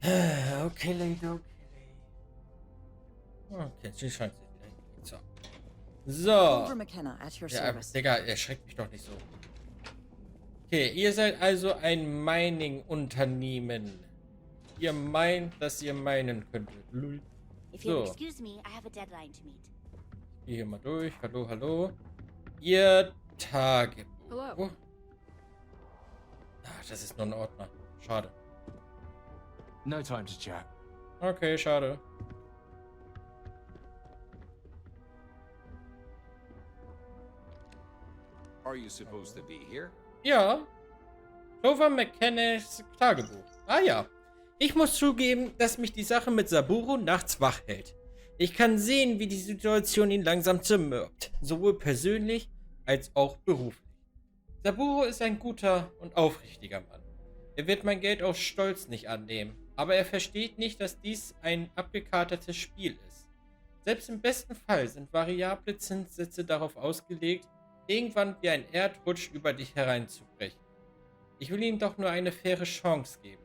Okay, Lady, okay. Okay, sie scheint sich wieder hingekriegt zu haben. So. McKenna at your Ja, service. Digga, erschreckt mich doch nicht so. Okay, ihr seid also ein Mining-Unternehmen. Ihr meint, dass ihr meinen könntet. Lul. If you'll So, excuse me, I have a deadline to meet. ich gehe hier mal durch. Hallo, hallo. Ihr Tagebuch. Hello. Ah, das ist nur ein Ordner. Schade. No time to chat. Okay, schade. Are you supposed to be here? Ja. Clover McKennas Tagebuch. Ah ja. Ich muss zugeben, dass mich die Sache mit Saburo nachts wach hält. Ich kann sehen, wie die Situation ihn langsam zermürbt. Sowohl persönlich als auch beruflich. Saburo ist ein guter und aufrichtiger Mann. Er wird mein Geld aus Stolz nicht annehmen. Aber er versteht nicht, dass dies ein abgekatertes Spiel ist. Selbst im besten Fall sind variable Zinssätze darauf ausgelegt, irgendwann wie ein Erdrutsch über dich hereinzubrechen. Ich will ihm doch nur eine faire Chance geben.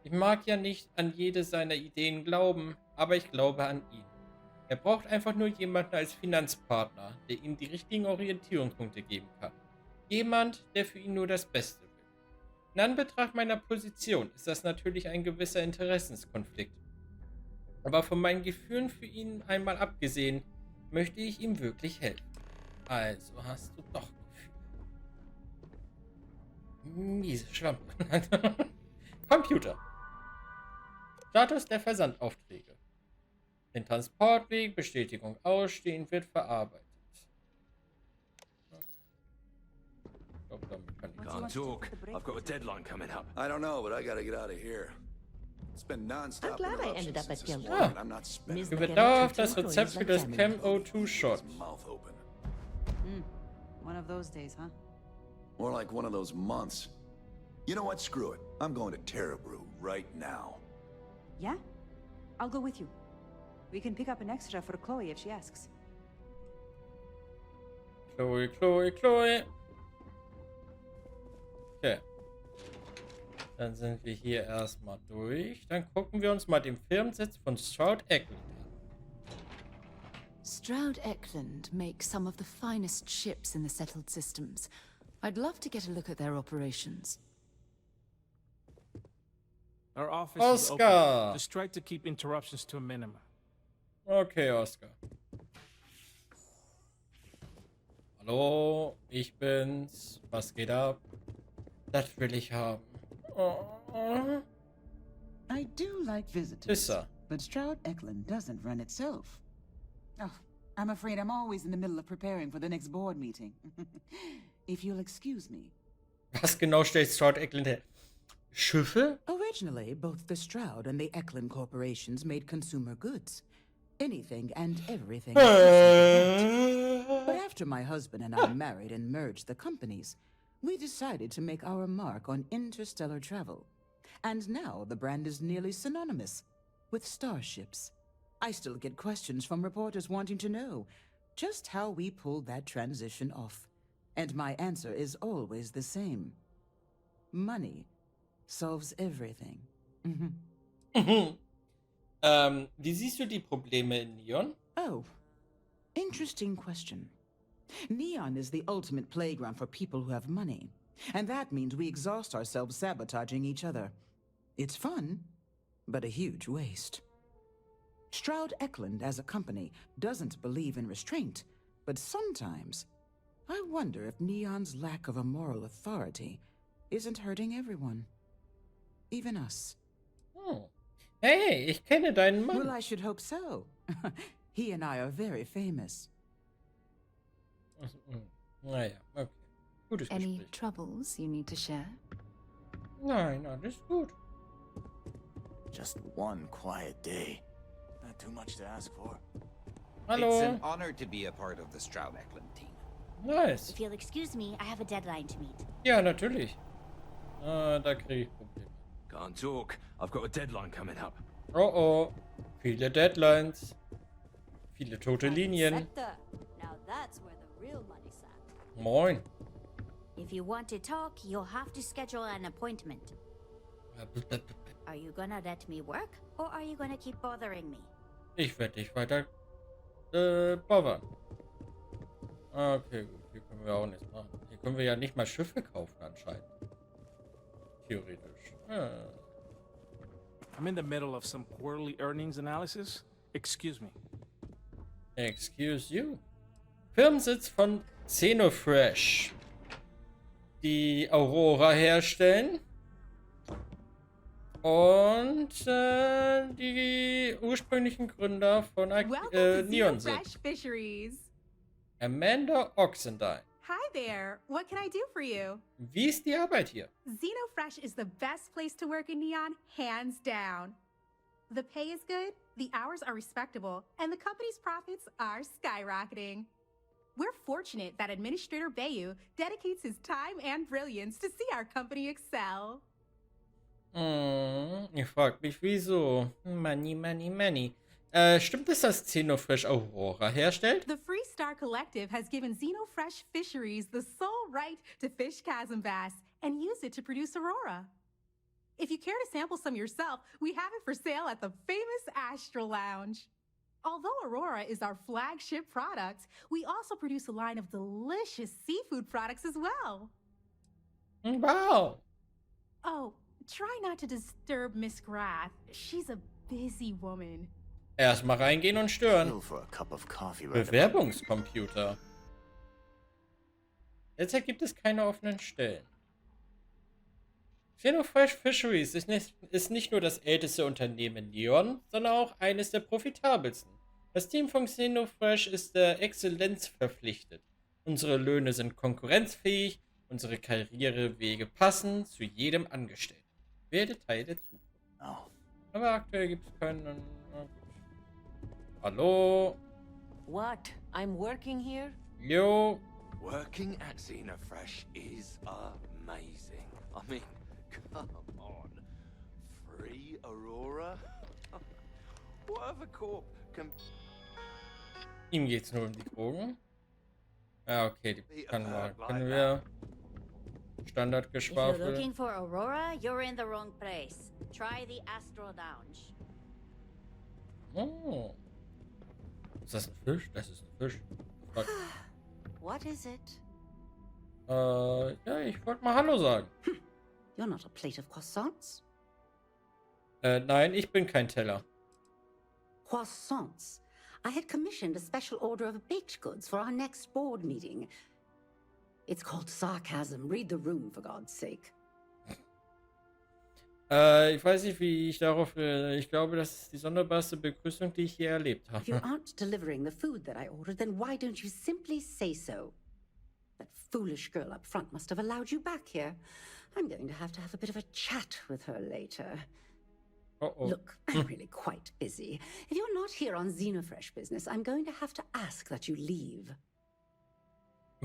Ich mag ja nicht an jede seiner Ideen glauben, aber ich glaube an ihn. Er braucht einfach nur jemanden als Finanzpartner, der ihm die richtigen Orientierungspunkte geben kann. Jemand, der für ihn nur das Beste will. In Anbetracht meiner Position ist das natürlich ein gewisser Interessenskonflikt. Aber von meinen Gefühlen für ihn einmal abgesehen, möchte ich ihm wirklich helfen. Also hast du doch Gefühle. Miese Schlampe. Computer. Status der Versandaufträge. Den Transportweg, Bestätigung ausstehen, wird verarbeitet. Ich glaube, damit kann ich Can't talk. I've got a deadline coming up. I don't know, but I gotta get out of here. It's been non-stop I'm glad I ended interruptions up at since this Gilmore. morning. I'm not spending Miss- Über dauerhaft das Rezept für das Chem O2 Shot. his mouth open. One of those days, huh? More like one of those months. You know what? Screw it. I'm going to Terrabrew right now. Yeah? I'll go with you. We can pick up an extra for Chloe if she asks. Chloe, Chloe, Chloe. Okay. Dann sind wir hier erstmal durch. Dann gucken wir uns mal den Firmensitz von Stroud Eckland an. Stroud Eckland makes some of the finest ships in the settled systems. I'd love to get a look at their operations. Our office is open. Oscar! Just try to keep interruptions to a minimum. Okay, Oscar. Hallo, ich bin's. Was geht ab? Das will ich haben. Oh. I do like visitors, Ist er. but Stroud Eklund doesn't run itself. Oh, I'm afraid I'm always in the middle of preparing for the next board meeting. If you'll excuse me. Was genau stellt Stroud Eckland her? Schiffe? Originally, both the Stroud and the Eklund corporations made consumer goods. Anything and everything. a person could want. But after my husband and I married and merged the companies, we decided to make our mark on interstellar travel. And now the brand is nearly synonymous with starships. I still get questions from reporters wanting to know just how we pulled that transition off. And my answer is always the same. Money solves everything. Wie siehst du die Probleme in Neon? Oh, interesting question. Neon is the ultimate playground for people who have money. And that means we exhaust ourselves sabotaging each other. It's fun, but a huge waste. Stroud Eklund as a company doesn't believe in restraint, but sometimes I wonder if Neon's lack of a moral authority isn't hurting everyone. Even us. Oh. Hey, ich kenne deinen Mann. Well, I should hope so. He and I are very famous. Naja, okay. Gutes Any Gespräch. troubles you need to share? Nein, alles gut. Just one quiet day. Not too much to ask for. It's Hallo. an honor to be a part of the Stroud Eklund team. Nice. If you'll excuse me, I have a deadline to meet. Ja, natürlich. Da kriege ich Probleme. Can't talk. I've got a deadline coming up. Oh oh. Viele Deadlines. Viele tote Linien. Now that's where the real money's at. Moin. If you want to talk, you'll have to schedule an appointment. Are you gonna let me work, or are you gonna keep bothering me? Ich werde dich weiter bothern. Okay, gut. Hier können wir auch nichts machen. Hier können wir ja nicht mal Schiffe kaufen anscheinend. Theoretisch. I'm in the middle of some quarterly earnings analysis. Excuse me. Excuse you. Firmensitz von Xenofresh, die Aurora herstellen und die ursprünglichen Gründer von Neon sind. Amanda Oxendine. Hi there. What can I do for you? Wie ist die Arbeit hier? Xenofresh is the best place to work in Neon, hands down. The pay is good, the hours are respectable, and the company's profits are skyrocketing. We're fortunate that Administrator Bayu dedicates his time and brilliance to see our company excel. Ich frag mich, wieso? Money, money, money. Stimmt es, dass Xenofresh Aurora herstellt? The Free Star Collective has given Xenofresh Fisheries the sole right to fish chasm bass and use it to produce Aurora. If you care to sample some yourself, we have it for sale at the famous Astral Lounge. Although Aurora is our flagship product, we also produce a line of delicious seafood products as well. Wow. Oh, try not to disturb Miss Grath. She's a busy woman. Erstmal reingehen und stören. Feel for a cup of coffee right about Bewerbungscomputer. Derzeit gibt es keine offenen Stellen. Xenofresh Fisheries ist nicht nur das älteste Unternehmen in Neon, sondern auch eines der profitabelsten. Das Team von Xenofresh ist der Exzellenz verpflichtet. Unsere Löhne sind konkurrenzfähig, unsere Karrierewege passen zu jedem Angestellten. Werde Teil der Zukunft. Oh. Aber aktuell gibt es keinen... Hallo? What? I'm working here? Jo. Working at Xenofresh is amazing. I mean, come on. Free Aurora? What other corp can... Ihm geht's nur um die Drogen. Ja, okay, die können wir If Standardgeschwafel. you're looking for Aurora, you're in the wrong place. Try the Astral Lounge. Oh. Ist das ein Fisch? Das ist ein Fisch. What is it? Ja, ich wollte mal Hallo sagen. You're not a plate of croissants. Nein, ich bin kein Teller. Croissants. I had commissioned a special order of baked goods for our next board meeting. It's called sarcasm. Read the room, for God's sake. Ich weiß nicht, wie ich darauf... ich glaube, das ist die sonderbarste Begrüßung, die ich je erlebt If you habe. aren't delivering the food that I ordered, then why don't you simply say so? That foolish girl up front must have allowed you back here. I'm going to have a bit of a chat with her later. Oh. Look, I'm really quite busy. If you're not here on Xenofresh business, I'm going to have to ask that you leave.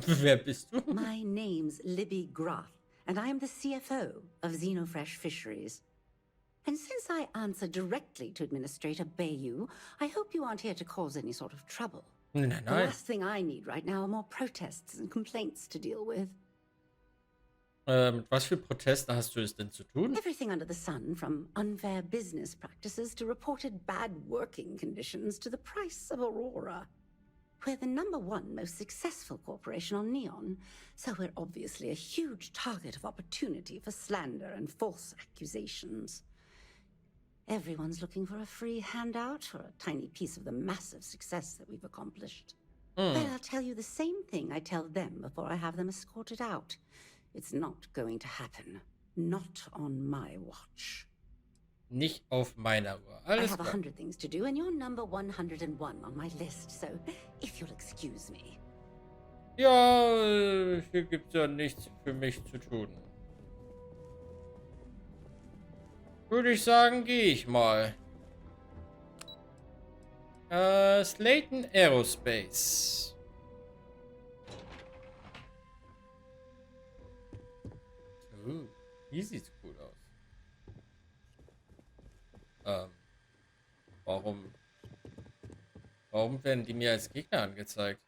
Wer bist du? My name's Libby Grath, and I am the CFO of Xenofresh Fisheries. And since I answer directly to Administrator Bayu, I hope you aren't here to cause any sort of trouble. Nein, The last thing I need right now are more protests and complaints to deal with. Mit was für Proteste hast du es denn zu tun? Everything under the sun, from unfair business practices to reported bad working conditions to the price of Aurora. We're the #1 most successful corporation on Neon, so we're obviously a huge target of opportunity for slander and false accusations. Everyone's looking for a free handout or a tiny piece of the massive success that we've accomplished. But I'll tell you the same thing I tell them before I have them escorted out. It's not going to happen. Not on my watch. Nicht auf meiner Uhr. I Alles have klar. 100 things to do, and you're number 101 on my list, so if you'll excuse me. Ja, hier gibt's ja nichts für mich zu tun. Würde ich sagen, gehe ich mal. Slayton Aerospace. Hier sieht's cool aus. Warum werden die mir als Gegner angezeigt?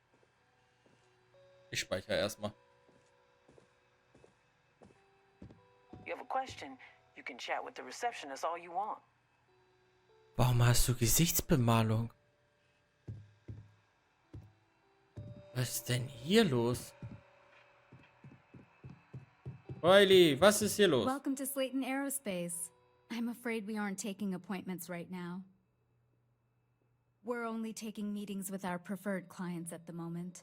Ich speichere erstmal. You have a question? You can chat with the receptionist all you want. Warum hast du Gesichtsbemalung? Was ist denn hier los? Riley, was ist hier los? Welcome to Slayton Aerospace. I'm afraid we aren't taking appointments right now. We're only taking meetings with our preferred clients at the moment.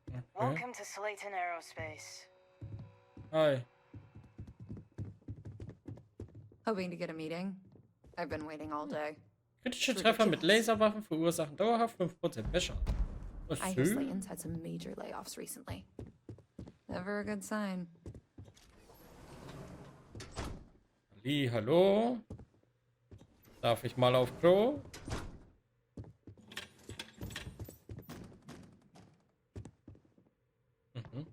Okay. Welcome to Slayton Aerospace. Hi. Hoping to get a meeting? I've been waiting all day. Kritische Treffer mit Laserwaffen verursachen dauerhaft 5% Wäsche. I hear Slayton's had some major layoffs recently. Never a good sign. Hallo? Darf ich mal auf Klo? Mhm.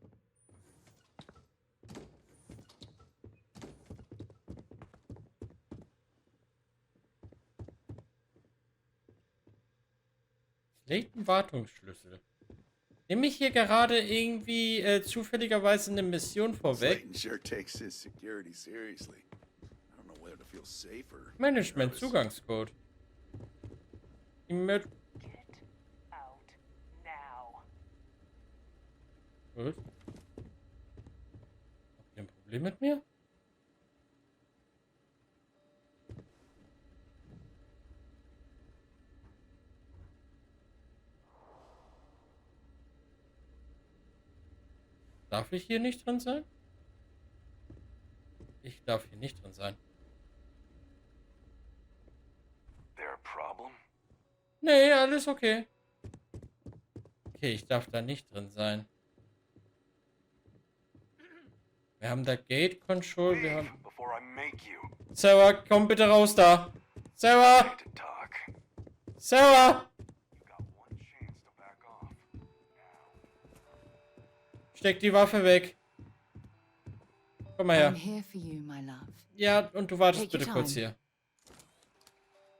Wartungsschlüssel. Nehme ich hier gerade irgendwie zufälligerweise eine Mission vorweg? Management Zugangscode. Gut. Habt ihr ein Problem mit mir? Darf ich hier nicht drin sein? Ich darf hier nicht drin sein. Nee, alles okay. Okay, ich darf da nicht drin sein. Wir haben da Gate Control, wir haben... Sarah, komm bitte raus da. Sarah! Sarah! Steck die Waffe weg. Komm mal her. Ja, und du wartest bitte kurz hier.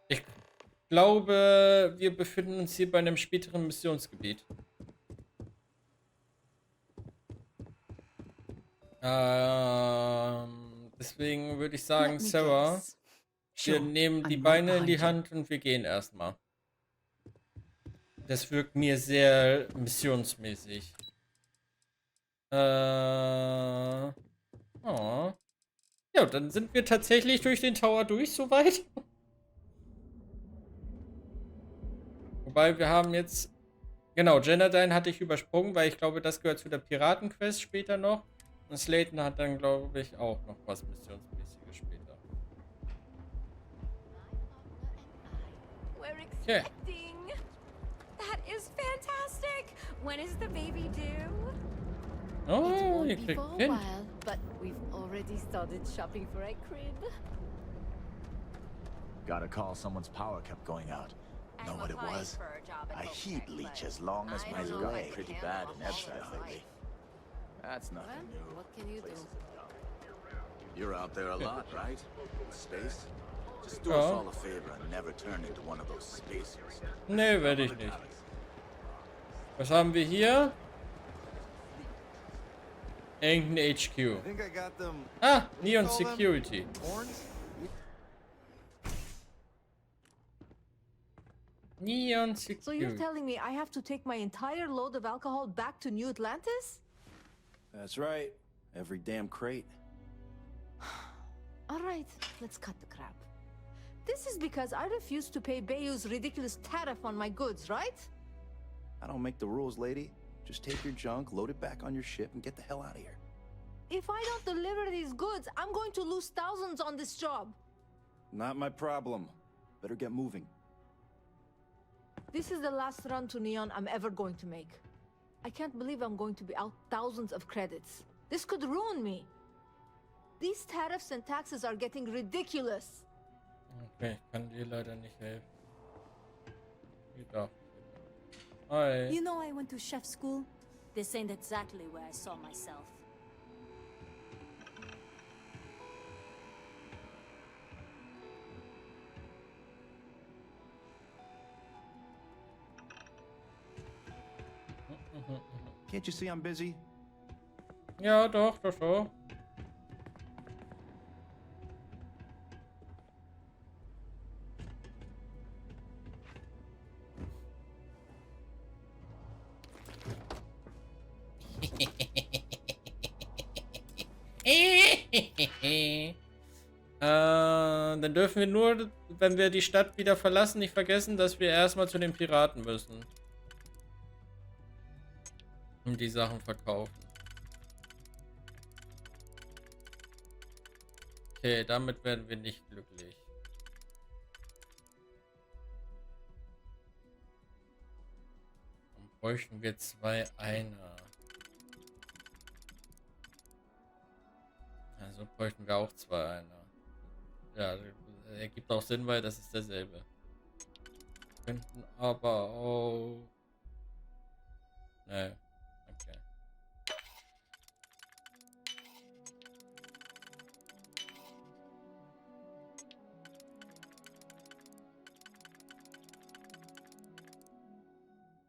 Ich glaube, wir befinden uns hier bei einem späteren Missionsgebiet. Deswegen würde ich sagen, Sarah, wir nehmen die Beine in die Hand und wir gehen erstmal. Das wirkt mir sehr missionsmäßig. Oh. Ja, dann sind wir tatsächlich durch den Tower durch, soweit. Wobei, wir haben jetzt... Genau, Genadine hatte ich übersprungen, weil ich glaube, das gehört zu der Piratenquest später noch. Und Slayton hat dann, glaube ich, auch noch was Missionsmäßiges später. Okay. That is fantastic! When is the baby due? Oh, ihr kriegt ein Kind. But we've already started shopping for a crib. Got a call someone's power kept going out. Know what it was? A heat leech as long as my leg. Pretty bad in Erstellen lately. That's nothing new. What can you do? You're out there a lot, right? In space? Just do us all a favor and never turn into one of those spacers. Nee, werde ich nicht. Was haben wir hier? Irgendein HQ. Ah, Neon Security. Neon Security. So you're telling me I have to take my entire load of alcohol back to New Atlantis? That's right. Every damn crate. All right, let's cut the crap. This is because I refused to pay Bayou's ridiculous tariff on my goods, right? I don't make the rules, lady. Just take your junk, load it back on your ship, and get the hell out of here. If I don't deliver these goods, I'm going to lose thousands on this job. Not my problem. Better get moving. This is the last run to Neon I'm ever going to make. I can't believe I'm going to be out thousands of credits. This could ruin me. These tariffs and taxes are getting ridiculous. Okay, ich kann dir leider nicht helfen. Hi. You know I went to chef school? This ain't exactly where I saw myself. Can't you see I'm busy? Ja, doch. Dann dürfen wir nur, wenn wir die Stadt wieder verlassen, nicht vergessen, dass wir erstmal zu den Piraten müssen. Und die Sachen verkaufen. Okay, damit werden wir nicht glücklich. Dann bräuchten wir 2 Einer. Also bräuchten wir auch 2 Einer. Ja, ergibt auch Sinn, weil das ist derselbe. Wir könnten aber auch... Ne, okay.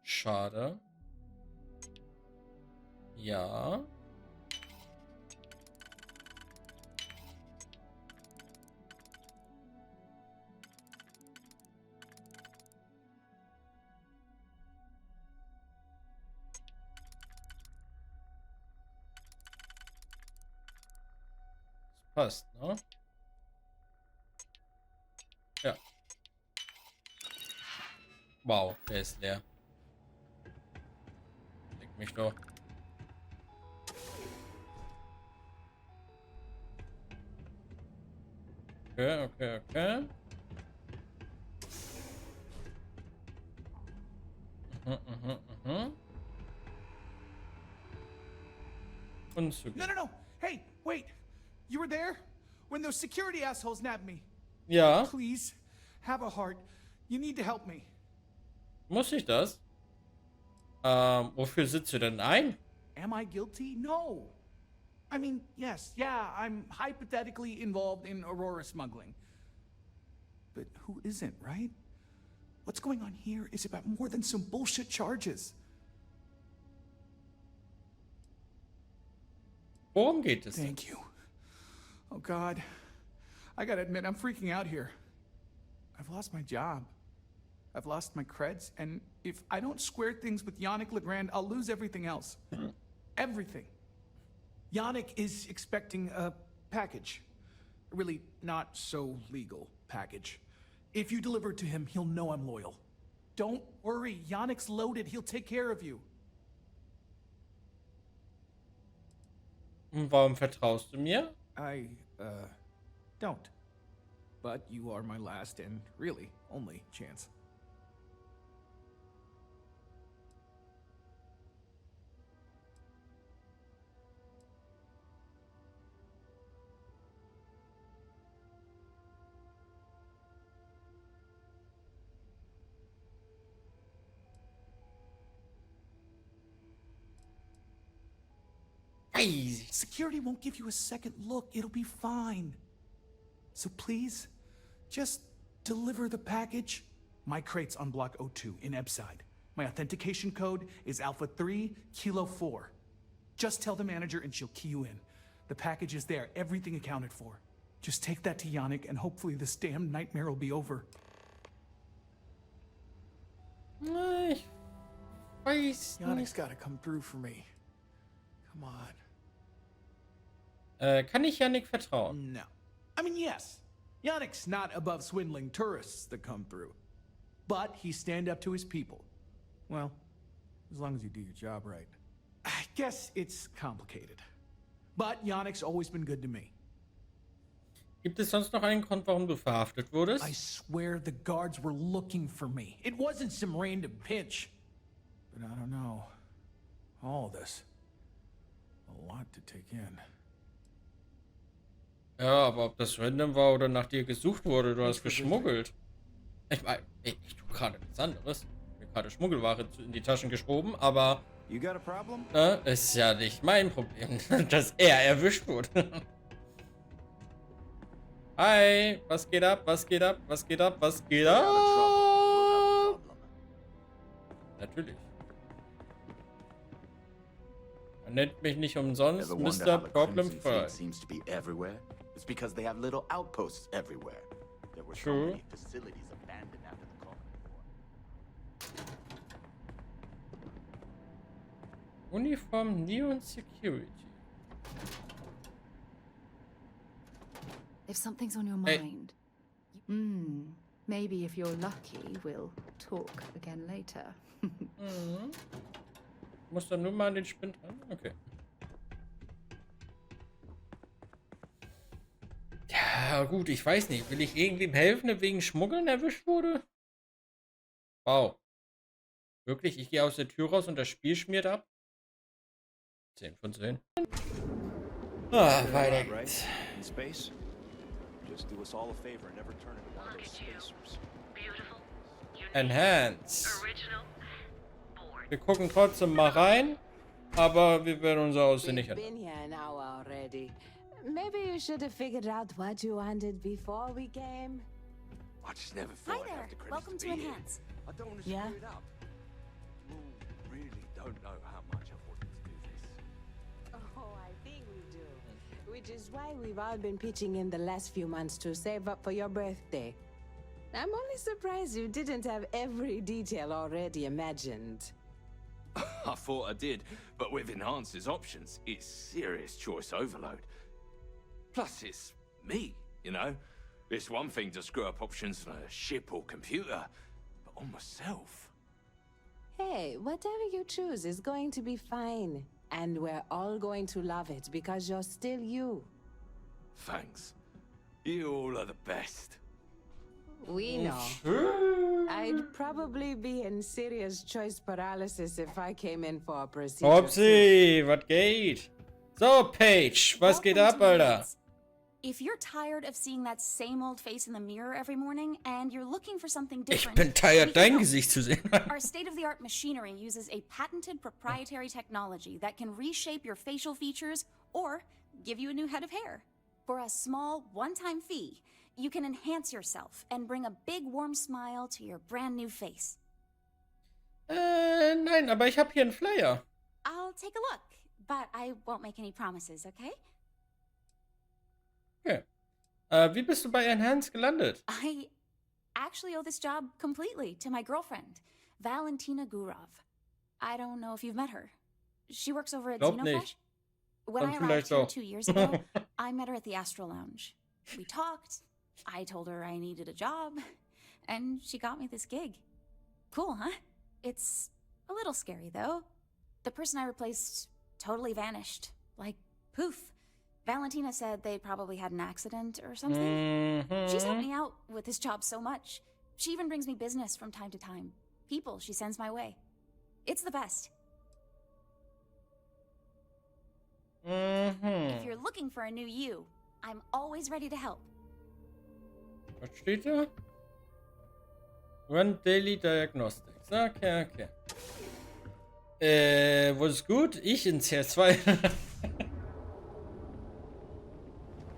Schade. Ja. Passt, ne? Ja. Wow, der ist leer. Leck mich doch. Okay, okay, okay. Und zu No. Hey, wait. You were there? When those security assholes nabbed me. Ja. Please, have a heart. You need to help me. Muss ich das? Wofür sitzt du denn ein? Am I guilty? No. I mean, yes, yeah, I'm hypothetically involved in Aurora smuggling. But who isn't, right? What's going on here is about more than some bullshit charges. Worum geht es? Thank you. Oh God, I gotta admit, I'm freaking out here. I've lost my job. I've lost my creds, and if I don't square things with Yannick Legrand, I'll lose everything else. Everything. Yannick is expecting a package. A really not so legal package. If you deliver it to him, he'll know I'm loyal. Don't worry, Yannick's loaded. He'll take care of you. Und warum vertraust du mir? I, don't. But you are my last and really only chance. Security won't give you a second look. It'll be fine. So please, just deliver the package. My crate's on block 02 in Ebside. My authentication code is Alpha 3 Kilo 4. Just tell the manager and she'll key you in. The package is there, everything accounted for. Just take that to Yannick and hopefully this damn nightmare will be over. Ich weiß nicht. Yannick's gotta come through for me. Come on. Kann ich Yannick vertrauen? No. I mean, yes. Yannick's not above swindling tourists that come through. But he stand up to his people. Well, as long as you do your job right. I guess it's complicated. But Yannick's always been good to me. Gibt es sonst noch einen Grund, warum du verhaftet wurdest? I swear the guards were looking for me. It wasn't some random pinch. But I don't know. All this. A lot to take in. Ja, aber ob das random war oder nach dir gesucht wurde, du hast geschmuggelt. Ich meine, ich tue gerade nichts anderes. Mir gerade Schmuggelware in die Taschen geschoben, aber ist ja nicht mein Problem, dass er erwischt wurde. Hi, was geht ab, was geht ab, was geht ab, was geht ab? Natürlich. Man nennt mich nicht umsonst Mr. Problem Frei. It's because they have little outposts everywhere. There were so many facilities abandoned after the Colony War. Uniform Neon Security. If something's on your Hey. mind, maybe if you're lucky, we'll talk again later. Muss dann nur mal an den Spind ran? Okay. Ja, gut, ich weiß nicht. Will ich irgendwem helfen, der wegen Schmuggeln erwischt wurde? Wow. Wirklich? Ich gehe aus der Tür raus und das Spiel schmiert ab? 10 von 10. Ah, weiter geht's. In space? Just do us all a favor and never turn into one of those spacers. Enhance. Wir gucken trotzdem mal rein, aber wir werden unser Aussehen nicht ändern. Been here an hour already. Maybe you should have figured out what you wanted before we came. I just never thought I'd have the credits Welcome to be here. Enhance. I don't want to Yeah? screw it up. You really don't know how much I've wanted to do this. Oh, I think we do. Which is why we've all been pitching in the last few months to save up for your birthday. I'm only surprised you didn't have every detail already imagined. I thought I did, but with Enhance's options, it's serious choice overload. Plus, it's me, you know? It's one thing to screw up options on a ship or computer, but on myself. Hey, whatever you choose is going to be fine. And we're all going to love it because you're still you. Thanks. You all are the best. We know. I'd probably be in serious choice paralysis if I came in for a procedure. Upsi, was geht? So, Paige, was geht ab, Alter? If you're tired of seeing that same old face in the mirror every morning and you're looking for something Ich different, bin tired, we can dein help. Gesicht zu sehen. Our state-of-the-art machinery uses a patented proprietary technology that can reshape your facial features or give you a new head of hair. For a small, one-time fee, you can enhance yourself and bring a big, warm smile to your brand new face. Nein, aber ich habe hier einen Flyer. I'll take a look, but I won't make any promises, okay? Okay. Wie bist du bei Enhance gelandet? I actually owe this job completely to my girlfriend, Valentina Gurov. I don't know if you've met her. She works over at Glaub Xenofresh. nicht. When Dann I arrived vielleicht here doch. 2 years ago, I met her at the Astro Lounge. We talked, I told her I needed a job, and she got me this gig. Cool, huh? It's a little scary, though. The person I replaced totally vanished. Like, poof. Valentina said they probably had an accident or something. She's helped me out with this job so much. She even brings me business from time to time. People she sends my way. It's the best. If you're looking for a new you, I'm always ready to help. Was steht da? Run Daily Diagnostics. Okay, okay. Was gut? Ich ins Jahr 2.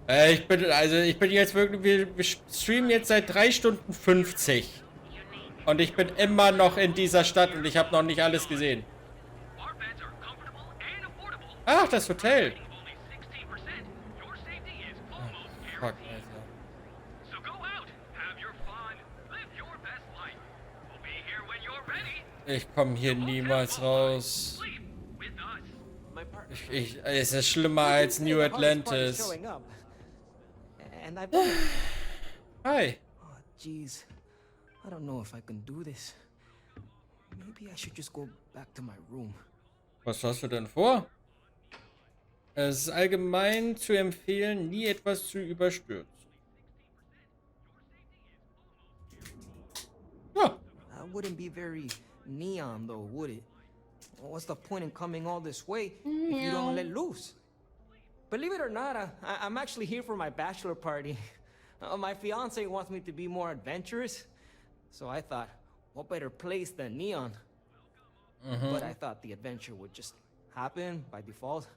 Ich bin jetzt wirklich, wir streamen jetzt seit 3 Stunden 50. Und ich bin immer noch in dieser Stadt und ich habe noch nicht alles gesehen. Ach, das Hotel. Oh, fuck, Alter. Ich komme hier niemals raus. Es ist schlimmer als New Atlantis. Hi. Oh, jeez. I don't know if I can do this. Maybe I should just go back to my room. Was hast du denn vor? Es ist allgemein zu empfehlen, nie etwas zu überstürzen. Ja. That wouldn't be very neon, though, would it? What's the point in coming all this way if you don't let loose? Believe it or not, I'm actually here for my bachelor party. My fiance wants me to be more adventurous, so I thought, what better place than Neon? But I thought the adventure would just happen by default.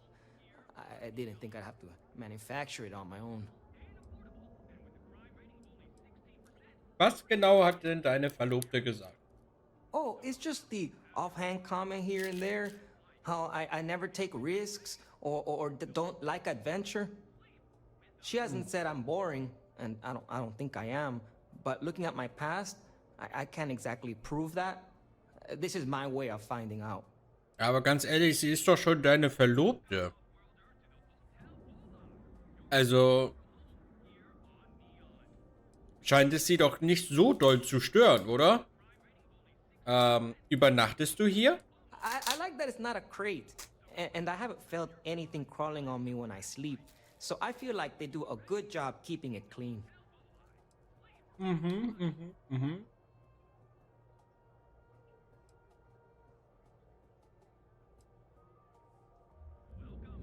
I didn't think I'd have to manufacture it on my own. Was genau hat denn deine Verlobte gesagt? Oh, it's just the offhand comment here and there. How I never take risks or don't like adventure. She hasn't said I'm boring, and I don't think I am. But looking at my past, I can't exactly prove that. This is my way of finding out. Aber ganz ehrlich, sie ist doch schon deine Verlobte. Also, scheint es sie doch nicht so doll zu stören, oder? Übernachtest du hier? I like that it's not a crate, and I haven't felt anything crawling on me when I sleep, so I feel like they do a good job keeping it clean.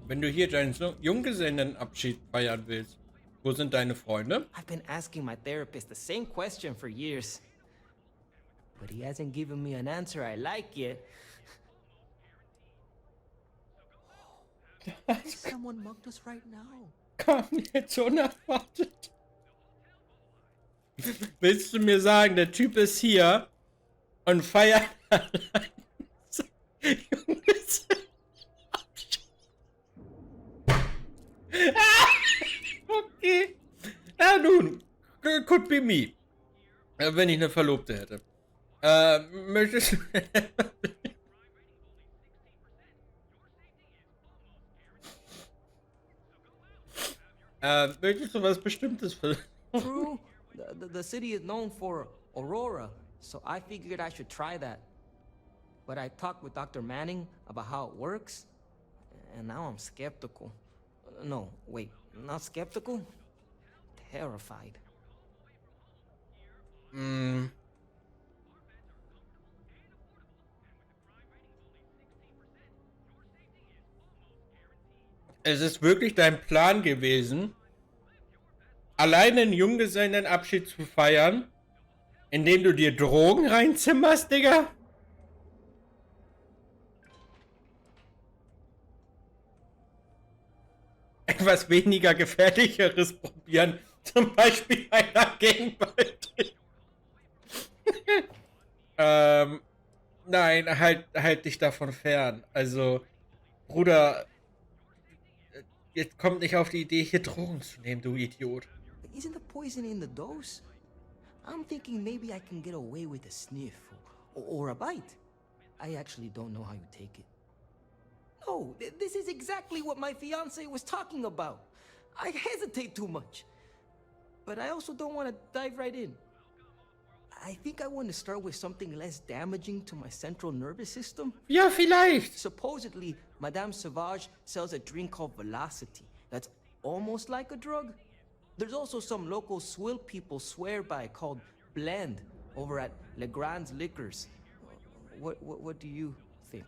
Wenn du hier deinen Junggesellenabschied feiern willst, wo sind deine Freunde? I've been asking my therapist the same question for years, but he hasn't given me an answer I like yet. Someone mugged us right now. Kam jetzt unerwartet. Willst du mir sagen, der Typ ist hier und feiert allein Junggesellenabschied? Okay. Na nun, could be me. Wenn ich eine Verlobte hätte. Möchtest du... möchtest du was Bestimmtes für... True, the city is known for Aurora, so I figured I should try that. But I talked with Dr. Manning about how it works, and now I'm skeptical. No, wait, not skeptical? Terrified. Es ist wirklich dein Plan gewesen, alleine einen Junggesellenabschied zu feiern, indem du dir Drogen reinzimmerst, Digga? Etwas weniger Gefährlicheres probieren. Zum Beispiel einer Gangball. Nein, halt dich davon fern. Also, Bruder, jetzt kommt nicht auf die Idee, hier Drogen zu nehmen, du Idiot. Isn't the poison in the dose? I'm thinking maybe I can get away with a sniff or a bite. I actually don't know how you take it. No, this is exactly what my fiance was talking about. I hesitate too much. But I also don't want to dive right in. I think I want to start with something less damaging to my central nervous system. Ja, vielleicht. Supposedly, Madame Sauvage sells a drink called Velocity that's almost like a drug. There's also some local swill people swear by called Blend over at Legrand's Liquors. What do you think?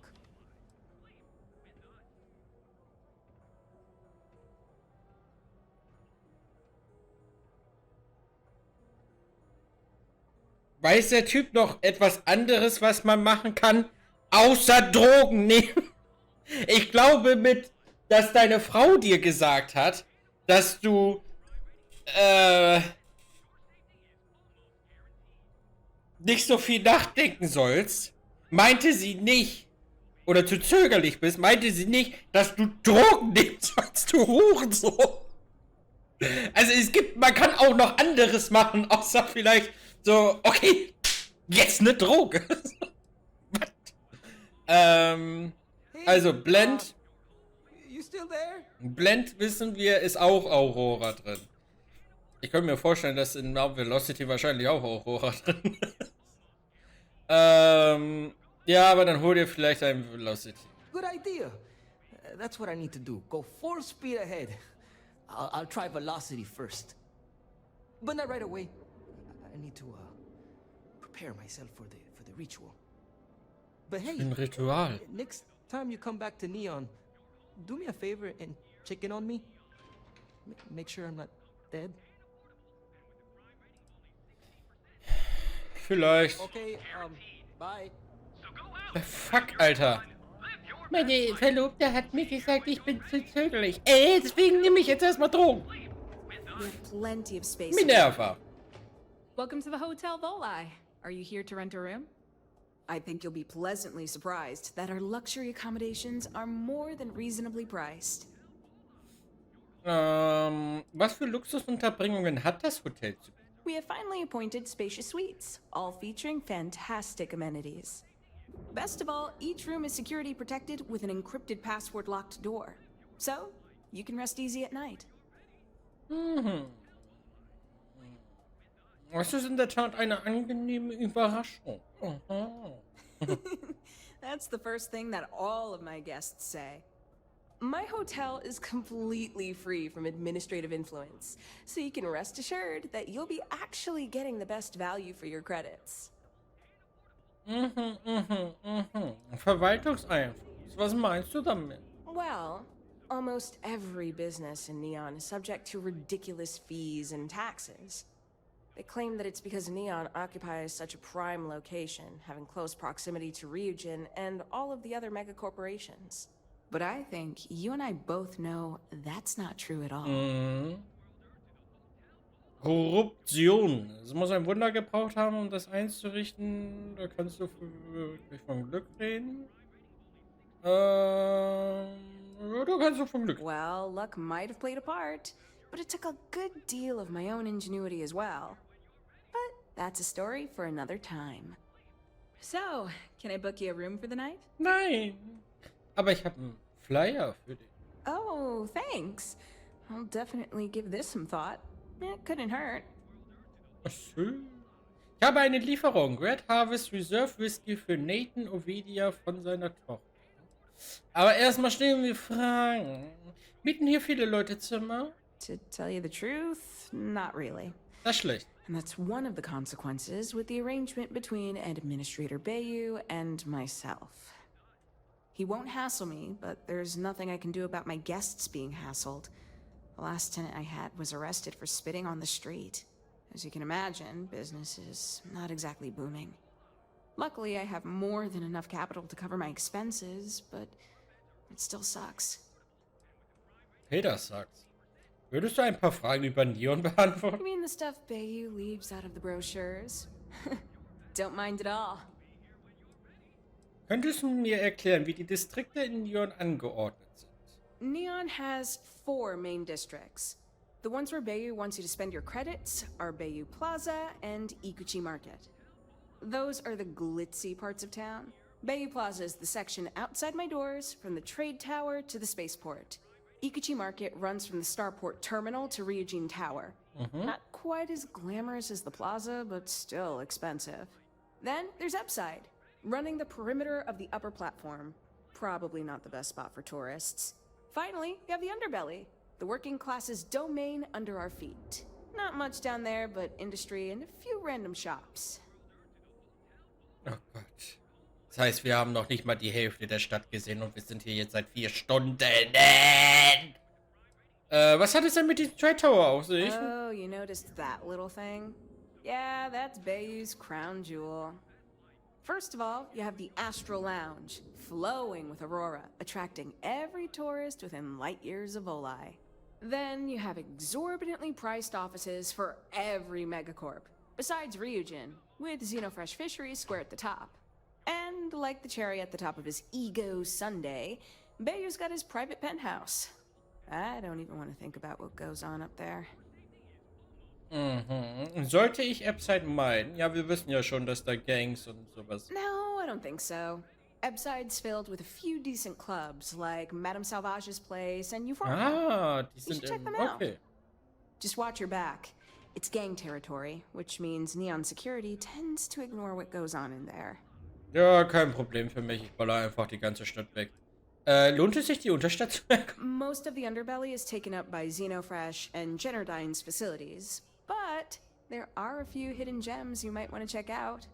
Weiß der Typ noch etwas anderes, was man machen kann, außer Drogen nehmen? Ich glaube, dass deine Frau dir gesagt hat, dass du, nicht so viel nachdenken sollst, meinte sie nicht, oder zu zögerlich bist, meinte sie nicht, dass du Drogen nehmen sollst, du Hurensohn. Also man kann auch noch anderes machen, außer vielleicht so, okay, jetzt eine Droge. Also Blend. Blend, wissen wir, ist auch Aurora drin. Ich könnte mir vorstellen, dass in Velocity wahrscheinlich auch Aurora drin ist. Ja, aber dann hol dir vielleicht ein Velocity. Good idea. That's what I need to do. Go full speed ahead. I'll try Velocity first. But not right away. I need to prepare myself for the ritual. But hey, ein Ritual. Next time you come back to Neon, do me a favor and check in on me. Make sure I'm not dead. Vielleicht. Okay, bye. Fuck, Alter. Meine Verlobte hat mir gesagt, ich bin zu zögerlich. Deswegen nehme ich jetzt erstmal Drogen. We have plenty of space. Minerva. Welcome to the Hotel Volai. Are you here to rent a room? I think you'll be pleasantly surprised that our luxury accommodations are more than reasonably priced. Was für Luxusunterbringungen hat das Hotel zu bieten? We have finally appointed spacious suites, all featuring fantastic amenities. Best of all, each room is security protected with an encrypted password-locked door. So, you can rest easy at night. Das ist in der Tat eine angenehme Überraschung. That's the first thing that all of my guests say. My hotel is completely free from administrative influence, so you can rest assured that you'll be actually getting the best value for your credits. Verwaltungseinfluss. Was meinst du damit? Well, almost every business in Neon is subject to ridiculous fees and taxes. They claim that it's because Neon occupies such a prime location, having close proximity to Ryujin and all of the other megacorporations. But I think you and I both know that's not true at all. Korruption. Es muss ein Wunder gebraucht haben, um das einzurichten. Da kannst du von Glück reden. Du kannst von Glück. Well, luck might have played a part, but it took a good deal of my own ingenuity as well. But that's a story for another time. So, can I book you a room for the night? Nein. Aber ich habe einen Flyer für dich. Oh, thanks. I'll definitely give this some thought. It couldn't hurt. Ach so. Ich habe eine Lieferung. Red Harvest Reserve Whisky für Nathan Ovidia von seiner Tochter. Aber erstmal stellen wir Fragen. Bieten hier viele Leute Zimmer? To tell you the truth, not really. Das ist schlecht. And that's one of the consequences with the arrangement between Administrator Bayu and myself. He won't hassle me, but there's nothing I can do about my guests being hassled. The last tenant I had was arrested for spitting on the street. As you can imagine, business is not exactly booming. Luckily, I have more than enough capital to cover my expenses, but it still sucks. Hey, das sagt's. Würdest du ein paar Fragen über Neon beantworten? You mean the stuff Bayu leaves out of the brochures? Don't mind at all. Könntest du mir erklären, wie die Distrikte in Neon angeordnet sind? Neon has 4 main districts. The ones where Bayu wants you to spend your credits are Bayu Plaza and Ikuchi Market. Those are the glitzy parts of town. Bayu Plaza is the section outside my doors, from the trade tower to the spaceport. Ikuchi Market runs from the Starport terminal to Ryujin Tower. Not quite as glamorous as the plaza, but still expensive. Then there's Upside, running the perimeter of the upper platform. Probably not the best spot for tourists. Finally, you have the Underbelly, the working class's domain under our feet. Not much down there, but industry and a few random shops. Oh Gott. Das heißt, wir haben noch nicht mal die Hälfte der Stadt gesehen und wir sind hier jetzt seit 4 Stunden. Was hat es denn mit diesem Trade Tower auf sich? Oh, you noticed that little thing? Yeah, that's Bayu's crown jewel. First of all, you have the Astral Lounge, flowing with Aurora, attracting every tourist within light years of Oli. Then you have exorbitantly priced offices for every megacorp, besides Ryujin, with Xenofresh Fisheries square at the top. And like the cherry at the top of his ego sundae, Bayu's got his private penthouse. I don't even want to think about what goes on up there. Sollte ich Upside meiden? Ja, wir wissen ja schon, dass da Gangs und sowas. No, I don't think so. Upside's filled with a few decent clubs, like Madame Salvage's place and Euphoria. Ah, die You sind should check them out. okay. Just watch your back. It's gang territory, which means Neon security tends to ignore what goes on in there. Ja, kein Problem für mich. Ich baller einfach die ganze Stadt weg. Lohnt es sich, die Unterstadt zu erkunden? Most of the underbelly is taken up by Xenofresh and Generdyne's facilities, but there are a few hidden gems you might want to check out.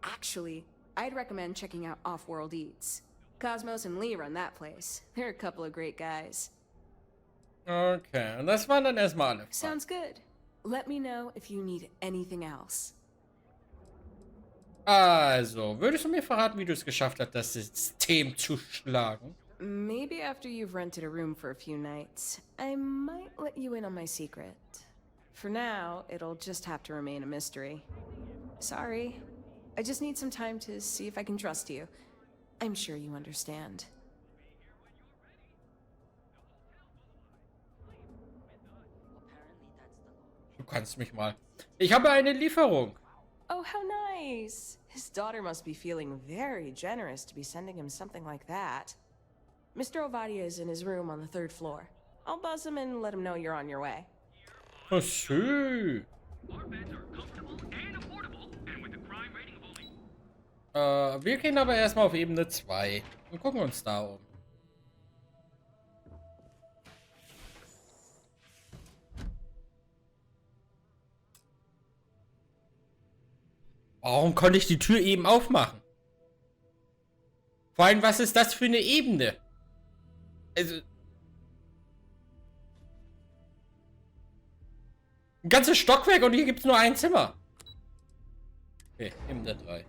Actually, I'd recommend checking out Off-World Eats. Cosmos and Lee run that place. They're a couple of great guys. Okay, und das waren dann erstmal alle Fragen. Sounds good. Let me know if you need anything else. Also, würdest du mir verraten, wie du es geschafft hast, das System zu schlagen? Maybe after you've rented a room for a few nights, I might let you in on my secret. For now, it'll just have to remain a mystery. Sorry. I just need some time to see if I can trust you. I'm sure you understand. Du kannst mich mal. Ich habe eine Lieferung. Oh, how nice. His daughter must be feeling very generous to be sending him something like that. Mr. Ovadia is in his room on the 3rd floor. I'll buzz him and let him know you're on your way. Oh, schön. Wir gehen aber erstmal auf Ebene 2 und gucken uns da um. Warum konnte ich die Tür eben aufmachen? Vor allem, was ist das für eine Ebene? Also... Ein ganzes Stockwerk und hier gibt es nur ein Zimmer. Okay, Ebene 3.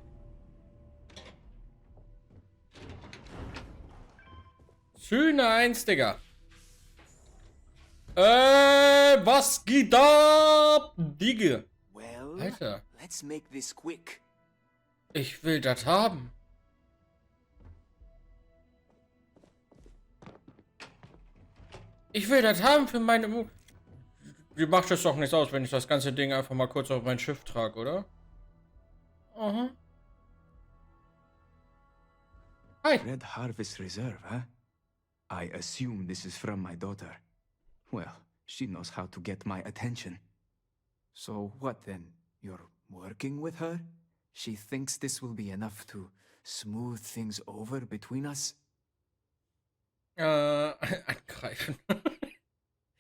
Schöne 1, Digga. Was geht ab, Digga? Well, Alter. let's make this quick. Ich will das haben. Ich will das haben für meine... Wie macht das doch nichts aus, wenn ich das ganze Ding einfach mal kurz auf mein Schiff trage, oder? Aha. Hi. Red Harvest Reserve, huh? I assume this is from my daughter. Well, she knows how to get my attention. So what then? You're working with her? She thinks this will be enough to smooth things over between us? Angreifen.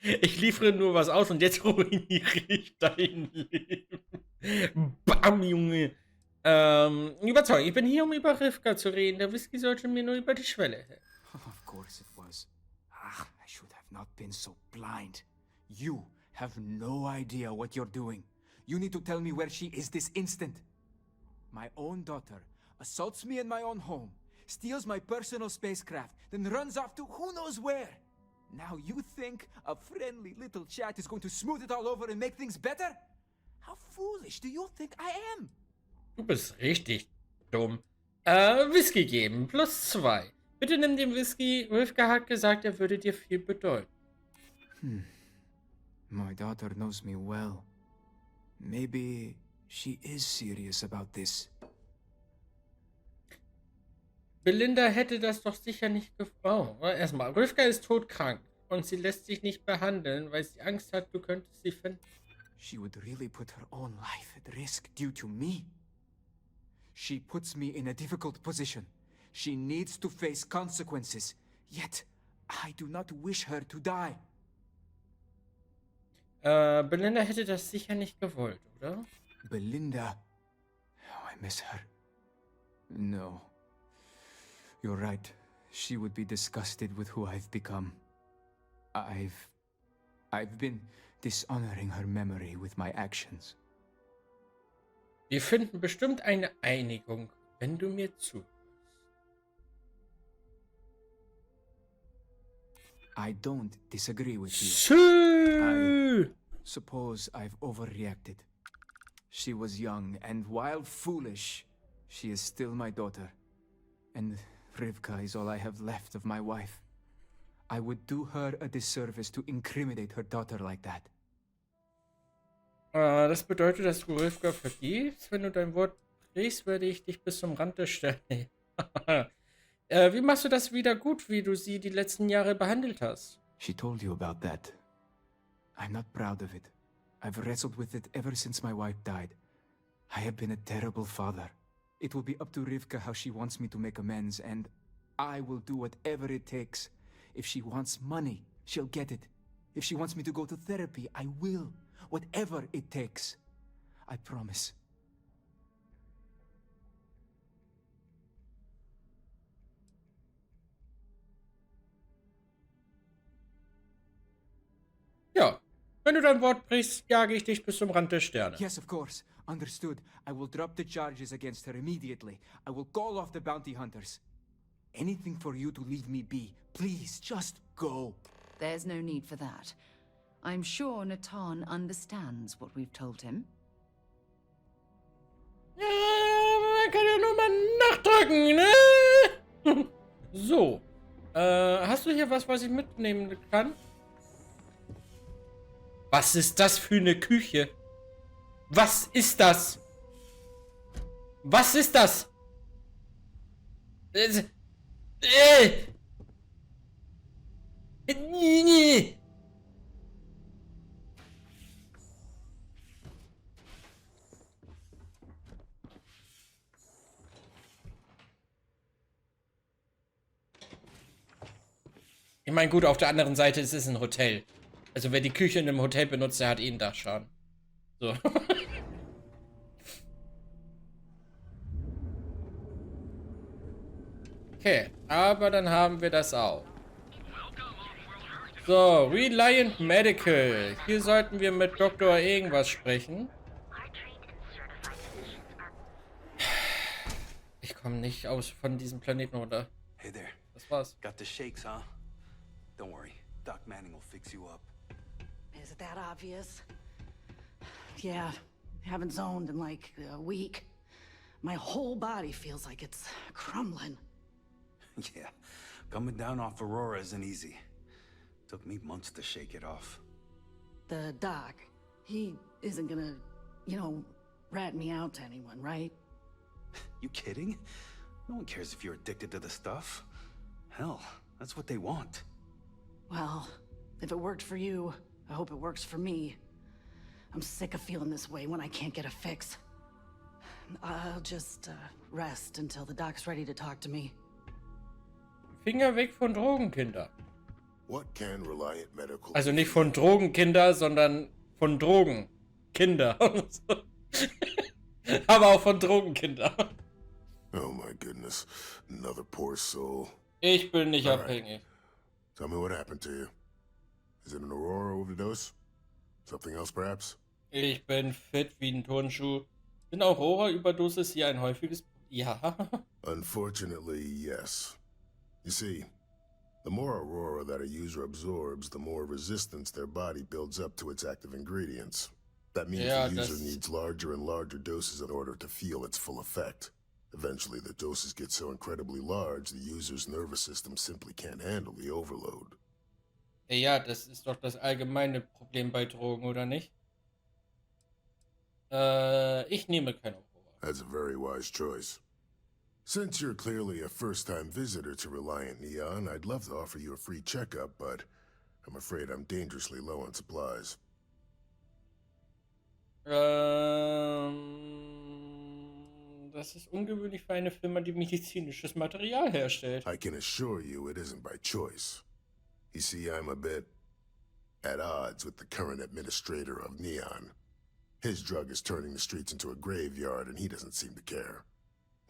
Ich liefere nur was aus und jetzt ruiniere ich dein Leben. Bam, Junge. Überzeugung. Ich bin hier, um über Rivka zu reden. Der Whisky sollte mir nur über die Schwelle helfen. Of course it was. Ah, I should have not been so blind. You have no idea what you're doing. You need to tell me where she is this instant. My own daughter assaults me in my own home, steals my personal spacecraft, then runs off to who knows where. Now you think a friendly little chat is going to smooth it all over and make things better? How foolish do you think I am? Du bist richtig dumm. Whisky geben. +2. Bitte nimm den Whisky. Rivka hat gesagt, er würde dir viel bedeuten. My daughter knows me well. Maybe she is serious about this. Belinda hätte das doch sicher nicht gebraucht. Erstmal, Rivka ist todkrank und sie lässt sich nicht behandeln, weil sie Angst hat, du könntest sie finden. She would really put her own life at risk due to me. She puts me in a difficult position. She needs to face consequences. Yet, I do not wish her to die. Belinda hätte das sicher nicht gewollt, oder? Belinda. Oh, I miss her. No. You're right. She would be disgusted with who I've become. I've been dishonoring her memory with my actions. Wir finden bestimmt eine Einigung, wenn du mir zuhörst. I don't disagree with you. I suppose I've overreacted. She was young, and while foolish, she is still my daughter. And Rivka is all I have left of my wife. I would do her a disservice to incriminate her daughter like that. Das bedeutet, dass du Rivka vergibst. Wenn du dein Wort brichst, werde ich dich bis zum Rand der Sterne. Wie machst du das wieder gut, wie du sie die letzten Jahre behandelt hast? She told you about that. I'm not proud of it. I've wrestled with it ever since my wife died. I have been a terrible father. It will be up to Rivka how she wants me to make amends, and I will do whatever it takes. If she wants money, she'll get it. If she wants me to go to therapy, I will. Whatever it takes. I promise. Ja, wenn du dein Wort brichst, jage ich dich bis zum Rand der Sterne. Yes, of course. Understood. I will drop the charges against her immediately. I will call off the bounty hunters. Anything for you to leave me be. Please, just go. There's no need for that. I'm sure Nathan understands what we've told him. Ja, man kann ja nur mal nachdrücken, ne? So. Hast du hier was ich mitnehmen kann? Was ist das für eine Küche? Was ist das? Was ist das? Ich meine, gut, auf der anderen Seite ist es ein Hotel. Also wer die Küche in einem Hotel benutzt, der hat eh einen Dachschaden. So. Okay, aber dann haben wir das auch. So, Reliant Medical. Hier sollten wir mit Dr. irgendwas sprechen. Ich komme nicht aus von diesem Planeten runter. Hey there. Das war's. Got the shakes, huh? Don't worry. Doc Manning will fix you up. Is it that obvious? Yeah, haven't zoned in like a week. My whole body feels like it's crumbling. Yeah, coming down off Aurora isn't easy. Took me months to shake it off. The doc, he isn't gonna, you know, rat me out to anyone, right? You kidding? No one cares if you're addicted to the stuff. Hell, that's what they want. Well, if it worked for you, I hope it works for me. I'm sick of feeling this way when I can't get a fix. I'll just rest until the doc's ready to talk to me. Finger weg von Drogenkinder. What can Reliant Medical... Also nicht von Drogenkinder, sondern von Drogenkinder. Aber auch von Drogenkinder. Oh my goodness. Another poor soul. Ich bin nicht All abhängig. Right. Tell me what happened to you. Is it an Aurora overdose? Something else perhaps? Ich bin fit wie ein Turnschuh. Sind Aurora-Überdosis hier ein häufiges... Ja. Unfortunately, yes. You see, the more Aurora that a user absorbs, the more resistance their body builds up to its active ingredients. That means the user needs larger and larger doses in order to feel its full effect. Eventually, the doses get so incredibly large, the user's nervous system simply can't handle the overload. Ja, das ist doch das allgemeine Problem bei Drogen, oder nicht? Ich nehme keine Aurora. That's a very wise choice. Since you're clearly a first-time visitor to Reliant Neon, I'd love to offer you a free checkup, but I'm afraid I'm dangerously low on supplies. Das ist ungewöhnlich für eine Firma, die medizinisches Material herstellt. I can assure you it isn't by choice. You see, I'm a bit at odds with the current administrator of Neon. His drug is turning the streets into a graveyard, and he doesn't seem to care.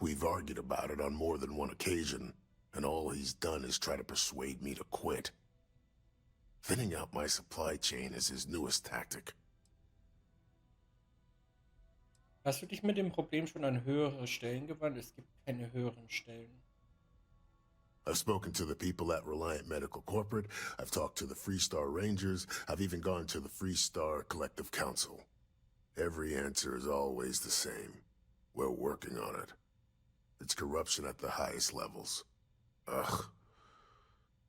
We've argued about it on more than one occasion, and all he's done is try to persuade me to quit. Thinning out my supply chain is his newest tactic. Hast du dich mit dem Problem schon an höhere Stellen gewandt? Es gibt keine höheren Stellen. I've spoken to the people at Reliant Medical Corporate, I've talked to the Freestar Rangers, I've even gone to the Freestar Collective Council. Every answer is always the same. We're working on it. It's corruption at the highest levels. Ugh.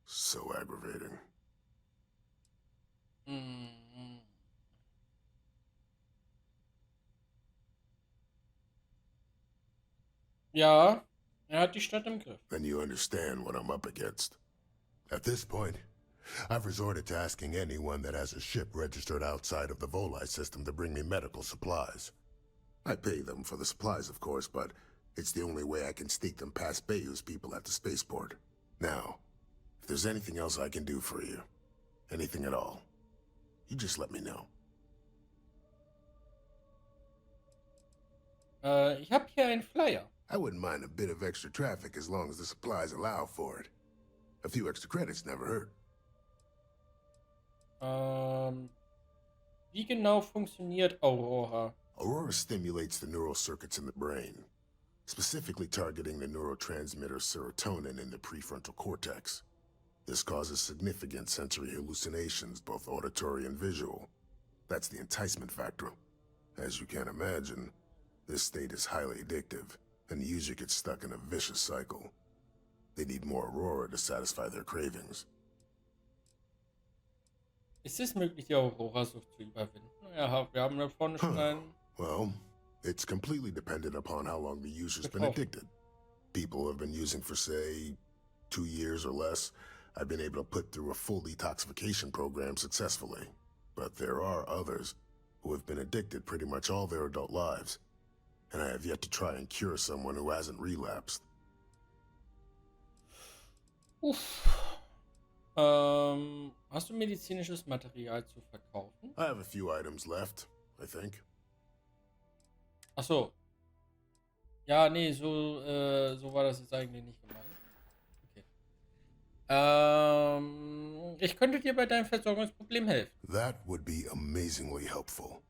So aggravating. Ja, hat die Stadt im Griff. Then you understand what I'm up against. At this point, I've resorted to asking anyone that has a ship registered outside of the Volai system to bring me medical supplies. I pay them for the supplies, of course, but it's the only way I can sneak them past Bayou's people at the spaceport. Now, if there's anything else I can do for you, anything at all, you just let me know. Ich hab hier einen Flyer. I wouldn't mind a bit of extra traffic as long as the supplies allow for it. A few extra credits never hurt. Wie genau funktioniert Aurora? Aurora stimulates the neural circuits in the brain, specifically targeting the neurotransmitter serotonin in the prefrontal cortex. This causes significant sensory hallucinations, both auditory and visual. That's the enticement factor. As you can imagine, this state is highly addictive, and the user gets stuck in a vicious cycle. They need more Aurora to satisfy their cravings. Ist es möglich, die Aurora-Sucht zu überwinden? Ja, wir haben da vorne schon einen. Well, it's completely dependent upon how long the user's been addicted. People have been using for, say, 2 years or less. I've been able to put through a full detoxification program successfully. But there are others who have been addicted pretty much all their adult lives. And I have yet to try and cure someone who hasn't relapsed. Uff. Hast du medizinisches Material zu verkaufen? I have a few items left, I think. Ach so. Ja, nee, so war das jetzt eigentlich nicht gemeint. Okay. Ich könnte dir bei deinem Versorgungsproblem helfen. That would be amazingly helpful.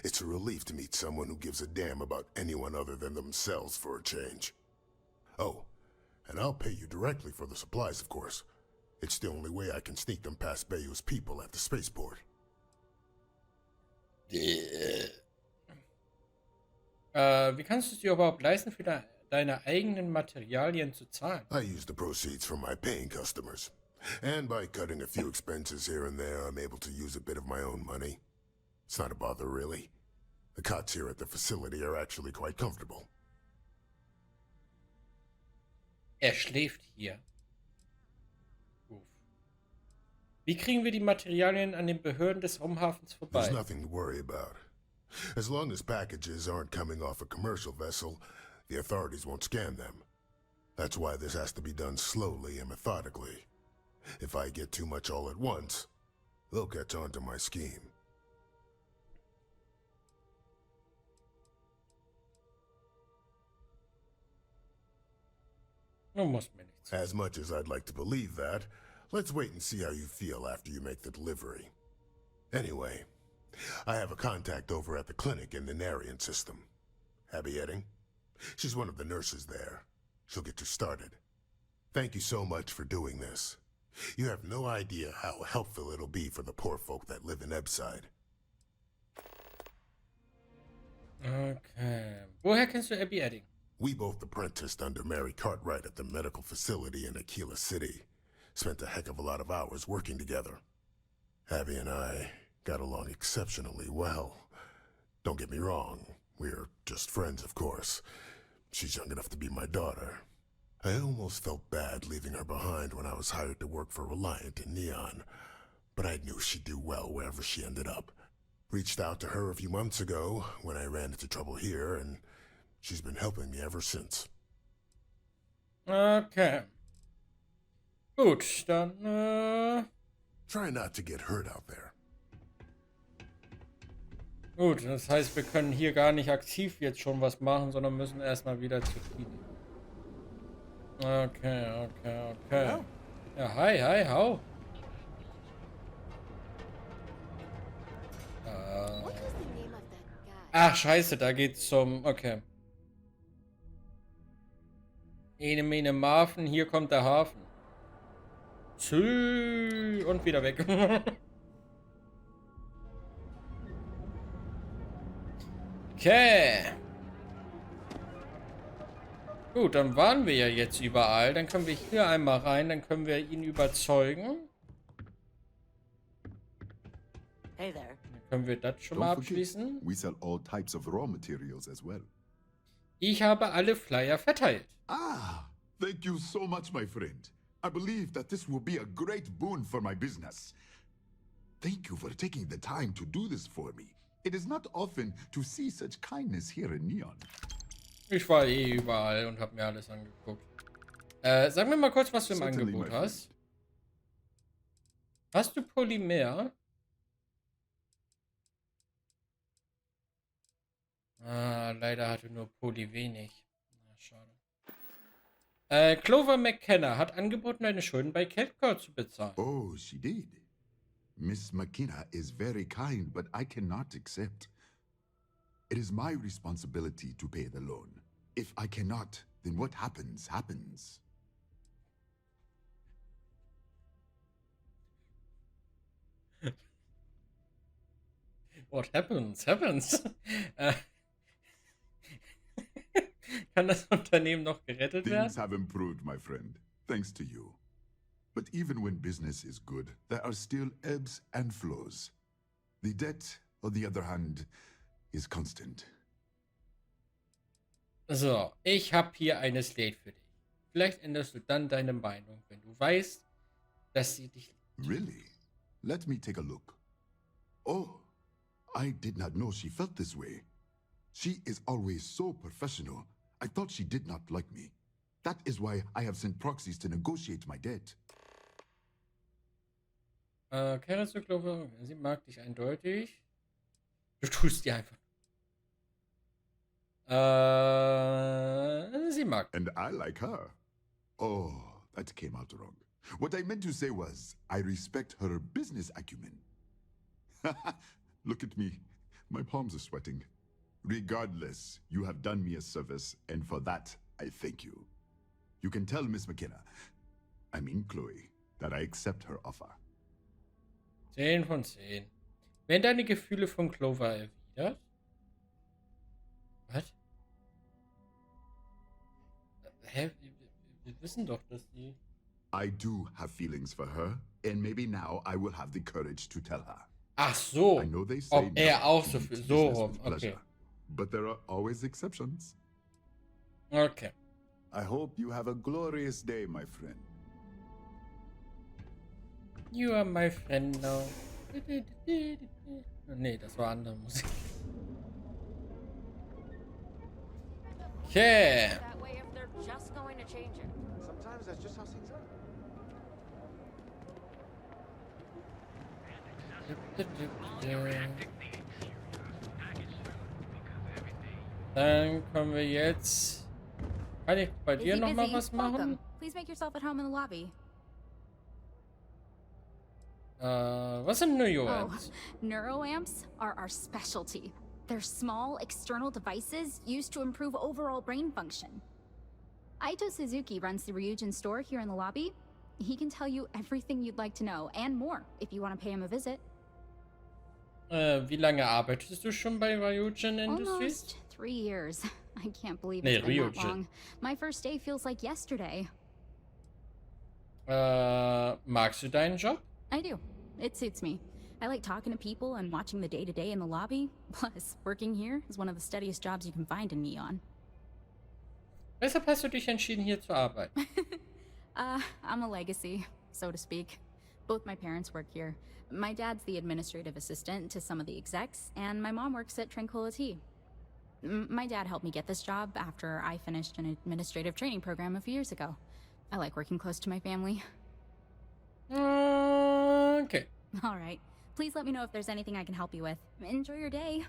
It's a relief to meet someone who gives a damn about anyone other than themselves for a change. Oh, and I'll pay you directly for the supplies, of course. It's the only way I can sneak them past Bayou's people at the spaceport. Wie kannst du es dir überhaupt leisten, für deine eigenen Materialien zu zahlen? I use the proceeds from my paying customers. And by cutting a few expenses here and there, I'm able to use a bit of my own money. It's not a bother, really. The cots here at the facility are actually quite comfortable. Er schläft hier. Uff. Wie kriegen wir die Materialien an den Behörden des Raumhafens vorbei? There's nothing to worry about. As long as packages aren't coming off a commercial vessel, the authorities won't scan them. That's why this has to be done slowly and methodically. If I get too much all at once, they'll catch on to my scheme. As much as I'd like to believe that, let's wait and see how you feel after you make the delivery. Anyway, I have a contact over at the clinic in the Narian system. Abby Edding? She's one of the nurses there. She'll get you started. Thank you so much for doing this. You have no idea how helpful it'll be for the poor folk that live in Ebside. Okay. Woher kennst du Abby Edding? We both apprenticed under Mary Cartwright at the medical facility in Aquila City. Spent a heck of a lot of hours working together. Abby and I got along exceptionally well. Don't get me wrong, we're just friends, of course. She's young enough to be my daughter. I almost felt bad leaving her behind when I was hired to work for Reliant in Neon, but I knew she'd do well wherever she ended up. Reached out to her a few months ago when I ran into trouble here, and she's been helping me ever since. Okay. Gut, dann, Try not to get hurt out there. Gut, das heißt, wir können hier gar nicht aktiv jetzt schon was machen, sondern müssen erstmal wieder zur Klinik. Okay. Ja, hi, hau. Ach, scheiße, da geht's zum... Okay. Ene, mene, Marfen, hier kommt der Hafen. Tschüss. Und wieder weg. Okay. Gut, dann waren wir ja jetzt überall. Dann können wir hier einmal rein, dann können wir ihn überzeugen. Hey there. Dann können wir das schon mal abschließen. We sell all types of raw materials as well. Ich habe alle Flyer verteilt. Ah, thank you so much, my friend. I believe that this will be a great boon for my business. Thank you for taking the time to do this for me. It is not often to see such kindness here in Neon. Ich war eh überall und habe mir alles angeguckt. Sag mir mal kurz, was du im Angebot hast. Hast du Polymer? Ah, leider hatte nur Poly wenig. Na, schade. Clover McKenna hat angeboten, deine Schulden bei Keltcore zu bezahlen. Oh, she did. Miss McKenna is very kind, but I cannot accept. It is my responsibility to pay the loan. If I cannot, then what happens, happens. What happens, happens. Kann das Unternehmen noch gerettet werden? Things have improved, my friend, thanks to you. But even when business is good, there are still ebbs and flows. The debt, on the other hand, is constant. So, ich habe hier eine Slate für dich. Vielleicht änderst du dann deine Meinung, wenn du weißt, dass sie dich... Really? Let me take a look. Oh, I did not know she felt this way. She is always so professional. I thought she did not like me. That is why I have sent proxies to negotiate my debt. Kehre zu Clover. Sie mag dich eindeutig. Du tust dir einfach. Sie mag. And I like her. Oh, that came out wrong. What I meant to say was, I respect her business acumen. Look at me. My palms are sweating. Regardless, you have done me a service, and for that, I thank you. You can tell Miss McKenna, I mean Chloe, that I accept her offer. 10 von 10. Werden deine Gefühle von Clover erwidert? Was? Hä? Wir wissen doch, dass die... I do have feelings for her, and maybe now I will have the courage to tell her. Ach so. I know they say Ob er auch so to viel... meet So business rum. with Okay. pleasure, but there are always exceptions. Okay. I hope you have a glorious day, my friend. You are my friend now. Nee, das war andere Musik. Okay. That way if they're just going to change it. Sometimes that's just how things are. Dann können wir jetzt... Kann ich bei dir noch mal was machen? Welcome. Please make yourself at home in the lobby. Was sind Neuroamps? Neuroamps are our specialty. They're small, external devices used to improve overall brain function. Aito Suzuki runs the Ryujin store here in the lobby. He can tell you everything you'd like to know, and more, if you want to pay him a visit. Wie lange arbeitest du schon bei Ryujin Industries? Almost 3 years. I can't believe it's been that long. My first day feels like yesterday. Magst du deinen Job? I do. It suits me. I like talking to people and watching the day-to-day in the lobby. Plus, working here is one of the steadiest jobs you can find in Neon. Weshalb hast du dich entschieden, hier zu arbeiten? I'm a legacy, so to speak. Both my parents work here. My dad's the administrative assistant to some of the execs, and my mom works at Tranquility. My dad helped me get this job after I finished an administrative training program a few years ago. I like working close to my family. Okay. All right. Please let me know if there's anything I can help you with. Enjoy your day.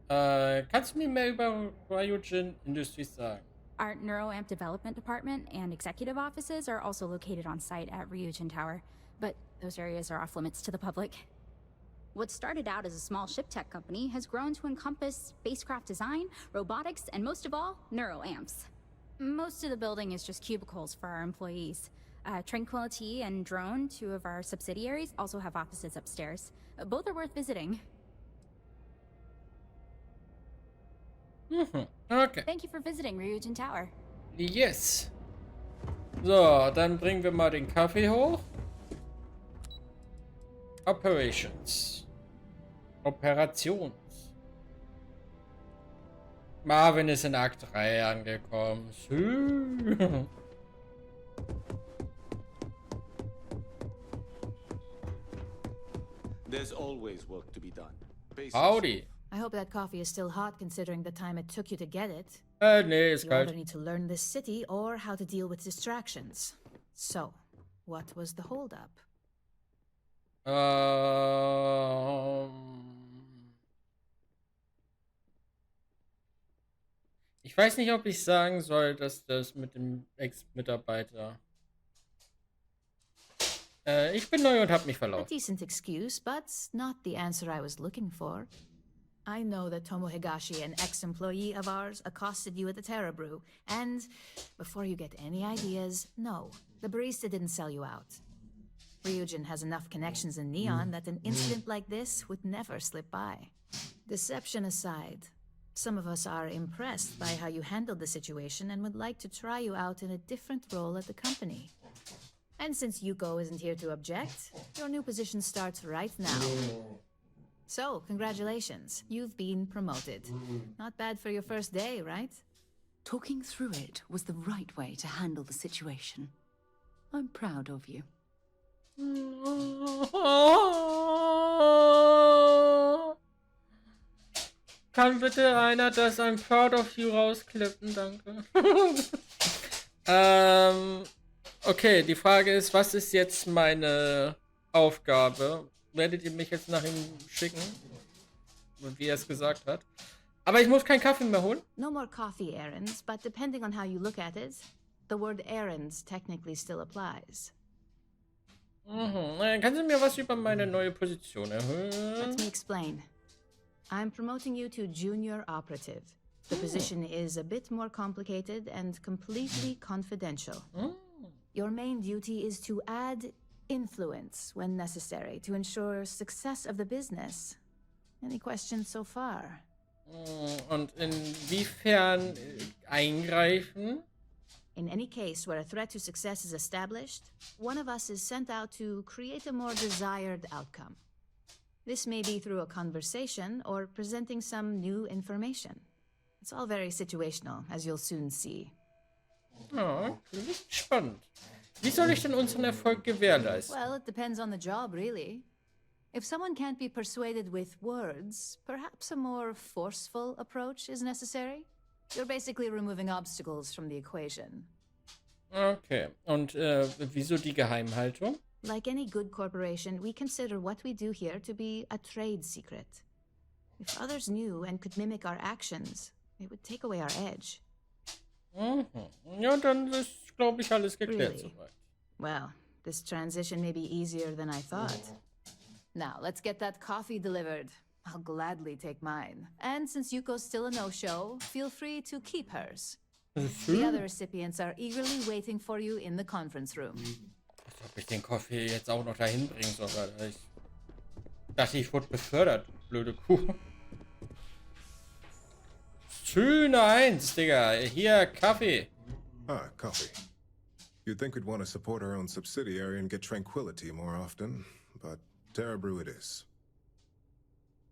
Kannst du mir mehr über Ryujin Industries sagen? Our NeuroAmp development department and executive offices are also located on site at Ryujin Tower, but those areas are off limits to the public. What started out as a small ship tech company has grown to encompass spacecraft design, robotics, and most of all, neuroamps. Most of the building is just cubicles for our employees. Tranquility and Drone, 2 of our subsidiaries, also have offices upstairs. Both are worth visiting. Okay. Thank you for visiting Ryujin Tower. Yes. So, dann bringen wir mal den Kaffee hoch. Operations. Marvin ist in Akt 3 angekommen. There's always work to be done. Howdy. I hope that coffee is still hot considering the time it took you to get it. Nee, ist You kalt. either need to learn this city or how to deal with distractions. So, what was the holdup? Ich weiß nicht, ob ich sagen soll, dass das mit dem Ex-Mitarbeiter... ich bin neu und habe mich A verlaufen. decent excuse, but not the answer I was looking for. I know that Tomo Higashi, an ex-employee of ours, accosted you at the Terra Brew, and before you get any ideas, no, the barista didn't sell you out. Ryujin has enough connections in Neon that an incident like this would never slip by. Deception aside, some of us are impressed by how you handled the situation and would like to try you out in a different role at the company. And since Yuko isn't here to object, your new position starts right now. So, congratulations. You've been promoted. Not bad for your first day, right? Talking through it was the right way to handle the situation. I'm proud of you. Kann bitte einer das I'm proud of you rausklippen, danke. Okay, die Frage ist, was ist jetzt meine Aufgabe. Werdet ihr mich jetzt nach ihm schicken, wie er es gesagt hat. Aber ich muss keinen Kaffee mehr holen. No more coffee errands, but depending on how you look at it, the word errands technically still applies. Kannst du mir was über meine neue Position erhöhen? Let me explain. I'm promoting you to junior operative. The position is a bit more complicated and completely confidential. Your main duty is to add influence when necessary to ensure success of the business. Any questions so far? Und inwiefern eingreifen? In any case where a threat to success is established, one of us is sent out to create a more desired outcome. This may be through a conversation or presenting some new information. It's all very situational, as you'll soon see. Ja, klingt spannend. Wie soll ich denn unseren Erfolg gewährleisten? Well, it depends on the job, really. If someone can't be persuaded with words, perhaps a more forceful approach is necessary. You're basically removing obstacles from the equation. Okay, und wieso die Geheimhaltung? Like any good corporation, we consider what we do here to be a trade secret. If others knew and could mimic our actions, it would take away our edge. Ja, dann ist, glaube ich, alles geklärt Really? soweit. Well, this transition may be easier than I thought. Now, let's get that coffee delivered. I'll gladly take mine. And since Yuko's still a no-show, feel free to keep hers. The other recipients are eagerly waiting for you in the conference room. Als ob ich den Kaffee jetzt auch noch dahin bringen soll, Alter. Ich dachte, ich wurde befördert. Blöde Kuh. Schöne 1, Digga. Hier, Kaffee. Ah, coffee. You'd think we'd want to support our own subsidiary and get tranquility more often, but Terra Brew it is.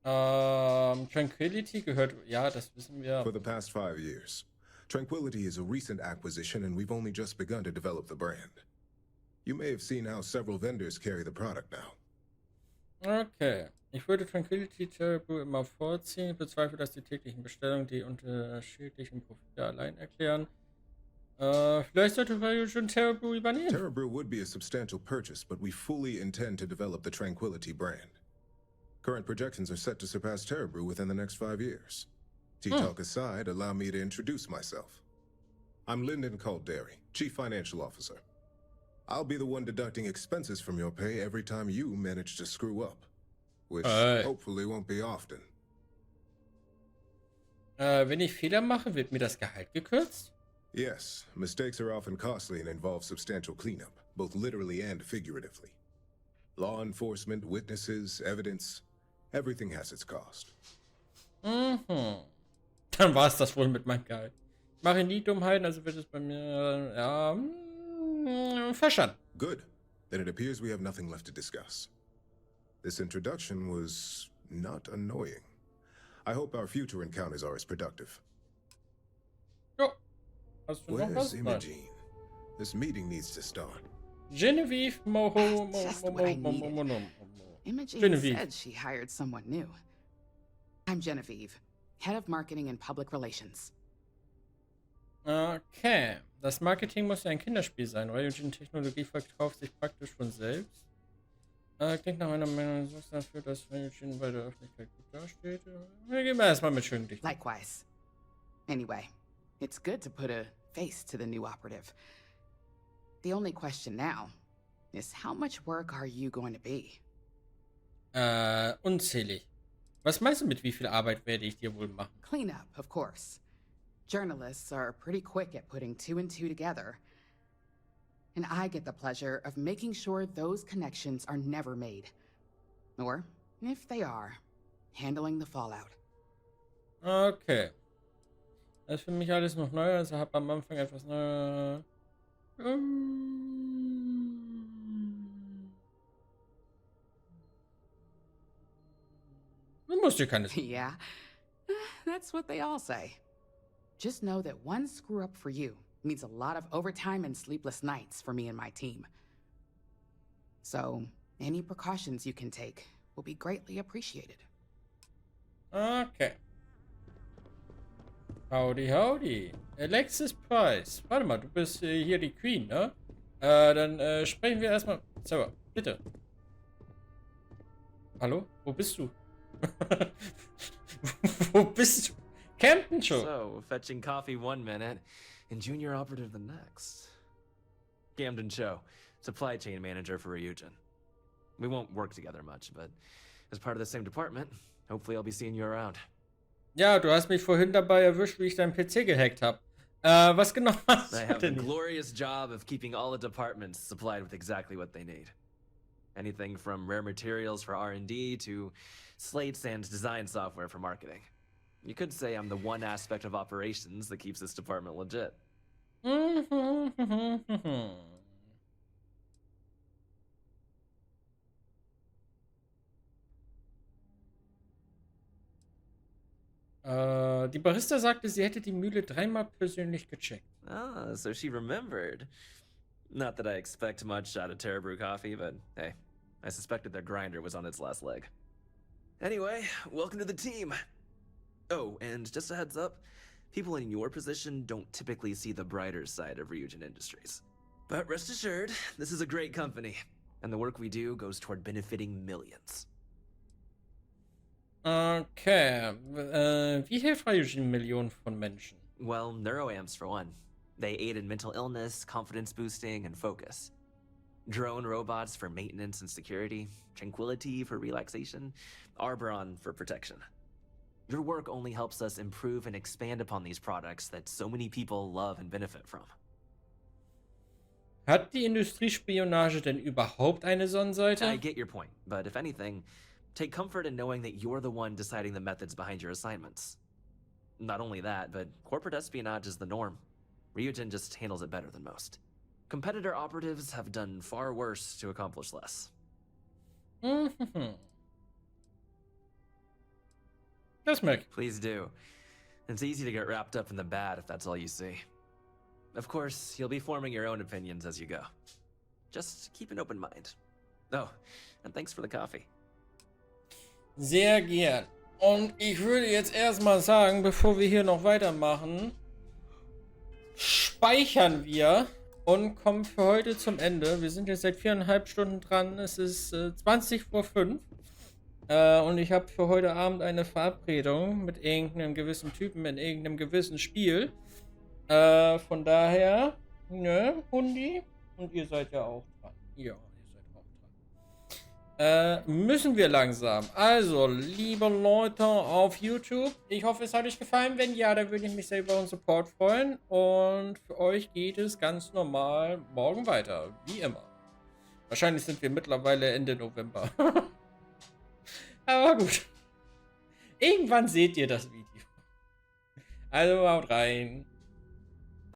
Tranquility gehört, ja, das wissen wir. For the past 5 years. Tranquility is a recent acquisition and we've only just begun to develop the brand. You may have seen how several vendors carry the product now. Okay. Ich würde Tranquility Terrible immer vorziehen. Ich bezweifle, dass die täglichen Bestellungen die unterschiedlichen Profite allein erklären. Vielleicht sollte Ryujin Terrible übernehmen. Terra Brew would be a substantial purchase, but we fully intend to develop the Tranquility brand. Current projections are set to surpass Terra Brew within the next 5 years. Tea-talk aside, allow me to introduce myself. I'm Lyndon Calderi, Chief Financial Officer. I'll be the one deducting expenses from your pay every time you manage to screw up. Which hopefully won't be often. Wenn ich Fehler mache, wird mir das Gehalt gekürzt? Yes, mistakes are often costly and involve substantial cleanup, both literally and figuratively. Law enforcement, witnesses, evidence, everything has its cost. Dann war es das wohl mit meinem Gehalt. Ich mache nie Dummheiten, also wird es bei mir, ja, verstanden. Good. Then it appears we have nothing left to discuss. This introduction was not annoying. I hope our future encounters are as productive. Jo. Hast du noch was? Where's Imogene? This meeting needs to start. Genevieve Imogene said she hired someone new. I'm Genevieve, head of marketing and public relations. Okay. Das Marketing muss ja ein Kinderspiel sein. Ryujin-Technologie verkauft sich praktisch von selbst. Klingt nach einer Meinung dafür, dass Ryujin bei der Öffentlichkeit gut dasteht. Wir gehen erstmal mit schönen Dichten. Likewise. Anyway, it's good to put a face to the new operative. The only question now is how much work are you going to be? Unzählig. Was meinst du mit wie viel Arbeit werde ich dir wohl machen? Cleanup, of course. Journalists are pretty quick at putting 2 and 2 together. And I get the pleasure of making sure those connections are never made. Or, if they are, handling the fallout. Okay. Das ist für mich alles noch neu, also habe am Anfang etwas neu. Du musst dir keine. Yeah, that's what they all say. Just know that one screw up for you means a lot of overtime and sleepless nights for me and my team. So, any precautions you can take will be greatly appreciated. Okay. Howdy, howdy. Alexis Price. Warte mal, du bist hier die Queen, ne? Dann sprechen wir erstmal. So, bitte. Hallo? Wo bist du? Wo bist du? Camden schon. So, fetching coffee one minute and junior operative the next. Camden Cho, supply chain manager for Ryujin. We won't work together much, but as part of the same department, hopefully I'll be seeing you around. Ja, du hast mich vorhin dabei erwischt, wie ich deinen PC gehackt habe. Was genau hast I du have the denn? glorious job of keeping all the departments supplied with exactly what they need. Anything from rare materials for R&D to slates and design software for marketing. You could say I'm the one aspect of operations that keeps this department legit. Die Barista sagte, sie hätte die Mühle 3-mal persönlich gecheckt. Ah, so she remembered. Not that I expect much out of Terra Brew coffee, but hey, I suspected their grinder was on its last leg. Anyway, welcome to the team. Oh, and just a heads up, people in your position don't typically see the brighter side of Ryujin Industries. But rest assured, this is a great company, and the work we do goes toward benefiting millions. Okay, wie hilft Ryujin Millionen von Menschen? Well, neuroamps for one. They aid in mental illness, confidence boosting, and focus. Drone robots for maintenance and security, tranquility for relaxation, Arboron for protection. Your work only helps us improve and expand upon these products that so many people love and benefit from. Hat die Industriespionage denn überhaupt eine Sonnenseite? I get your point, but if anything, take comfort in knowing that you're the one deciding the methods behind your assignments. Not only that, but corporate espionage is the norm. Ryujin just handles it better than most. Competitor operatives have done far worse to accomplish less. Das merke ich. Please do. It's easy to get wrapped up in the bad if that's all you see. Of course, you'll be forming your own opinions as you go. Just keep an open mind. Oh, and thanks for the coffee. Sehr gern. Und ich würde jetzt erstmal sagen, bevor wir hier noch weitermachen, speichern wir und kommen für heute zum Ende. Wir sind jetzt seit 4,5 Stunden dran. Es ist 20 vor 5. Und ich habe für heute Abend eine Verabredung mit irgendeinem gewissen Typen in irgendeinem gewissen Spiel. Von daher, ne, Hundi? Und ihr seid ja auch dran. Ja, ihr seid auch dran. Müssen wir langsam. Also, liebe Leute auf YouTube, ich hoffe, es hat euch gefallen. Wenn ja, dann würde ich mich sehr über euren Support freuen. Und für euch geht es ganz normal morgen weiter. Wie immer. Wahrscheinlich sind wir mittlerweile Ende November. Aber gut. Irgendwann seht ihr das Video. Also haut rein.